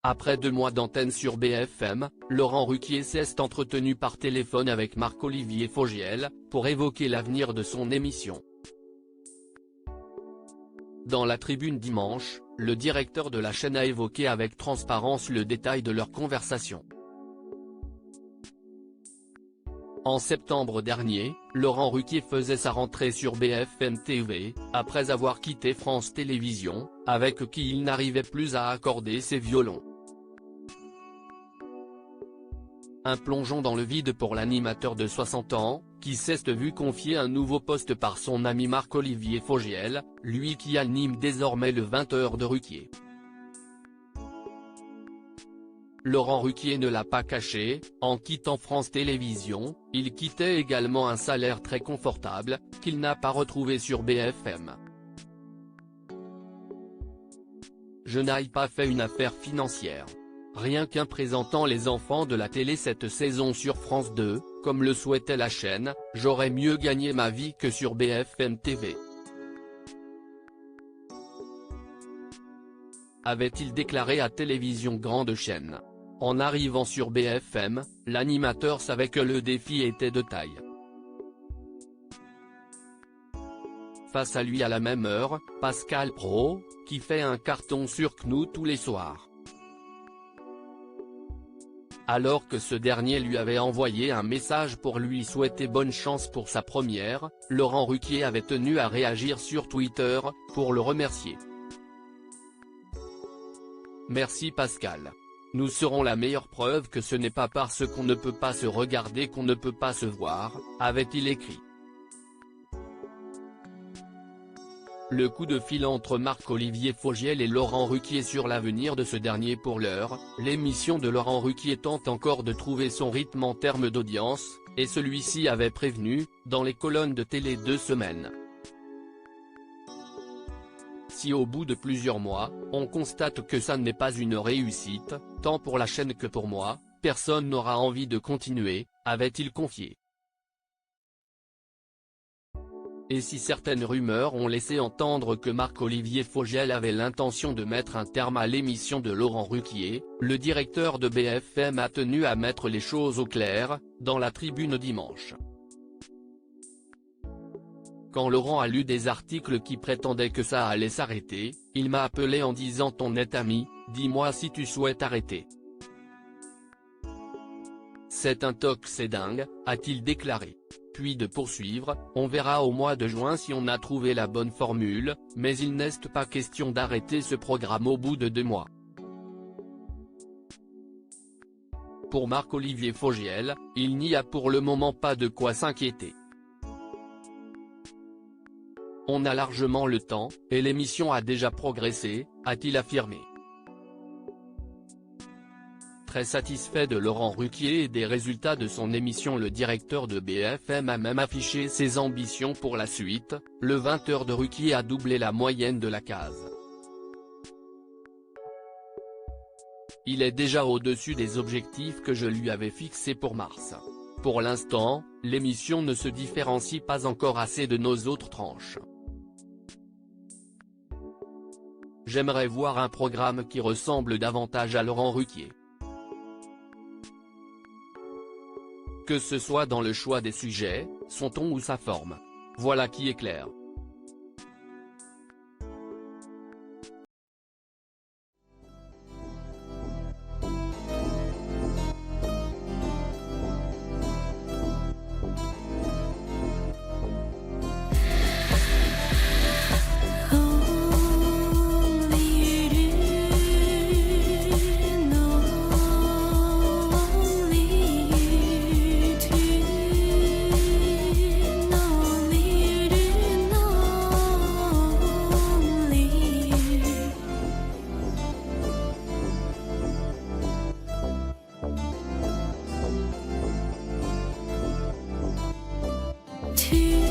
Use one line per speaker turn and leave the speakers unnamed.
Après 2 mois d'antenne sur BFM, Laurent Ruquier s'est entretenu par téléphone avec Marc-Olivier Fogiel, pour évoquer l'avenir de son émission. Dans la tribune dimanche, le directeur de la chaîne a évoqué avec transparence le détail de leur conversation. En septembre dernier, Laurent Ruquier faisait sa rentrée sur BFM TV, après avoir quitté France Télévisions, avec qui il n'arrivait plus à accorder ses violons. Un plongeon dans le vide pour l'animateur de 60 ans, qui s'est vu confier un nouveau poste par son ami Marc-Olivier Fogiel, lui qui anime désormais le 20h de Ruquier. Laurent Ruquier ne l'a pas caché, en quittant France Télévisions, il quittait également un salaire très confortable, qu'il n'a pas retrouvé sur BFM. Je n'ai pas fait une affaire financière. Rien qu'en présentant les enfants de la télé cette saison sur France 2, comme le souhaitait la chaîne, j'aurais mieux gagné ma vie que sur BFM TV. Avait-il déclaré à Télévision Grande Chaîne. En arrivant sur BFM, l'animateur savait que le défi était de taille. Face à lui à la même heure, Pascal Praud, qui fait un carton sur CNOO tous les soirs. Alors que ce dernier lui avait envoyé un message pour lui souhaiter bonne chance pour sa première, Laurent Ruquier avait tenu à réagir sur Twitter, pour le remercier. Merci Pascal. Nous serons la meilleure preuve que ce n'est pas parce qu'on ne peut pas se regarder qu'on ne peut pas se voir, avait-il écrit. Le coup de fil entre Marc-Olivier Fogiel et Laurent Ruquier sur l'avenir de ce dernier. Pour l'heure, l'émission de Laurent Ruquier tente encore de trouver son rythme en termes d'audience, et celui-ci avait prévenu, dans les colonnes de télé 2 semaines. Si au bout de plusieurs mois, on constate que ça n'est pas une réussite, tant pour la chaîne que pour moi, personne n'aura envie de continuer, avait-il confié. Et si certaines rumeurs ont laissé entendre que Marc-Olivier Fogiel avait l'intention de mettre un terme à l'émission de Laurent Ruquier, le directeur de BFM a tenu à mettre les choses au clair, dans la tribune dimanche. Quand Laurent a lu des articles qui prétendaient que ça allait s'arrêter, il m'a appelé en disant « Ton net ami, dis-moi si tu souhaites arrêter. » C'est un toc, c'est dingue, a-t-il déclaré. Puis de poursuivre, on verra au mois de juin si on a trouvé la bonne formule, mais il n'est pas question d'arrêter ce programme au bout de 2 mois. Pour Marc-Olivier Fogiel, il n'y a pour le moment pas de quoi s'inquiéter. On a largement le temps, et l'émission a déjà progressé, a-t-il affirmé. Très satisfait de Laurent Ruquier et des résultats de son émission, le directeur de BFM a même affiché ses ambitions pour la suite, le 20h de Ruquier a doublé la moyenne de la case. Il est déjà au-dessus des objectifs que je lui avais fixés pour mars. Pour l'instant, l'émission ne se différencie pas encore assez de nos autres tranches. J'aimerais voir un programme qui ressemble davantage à Laurent Ruquier. Que ce soit dans le choix des sujets, son ton ou sa forme. Voilà qui est clair.
To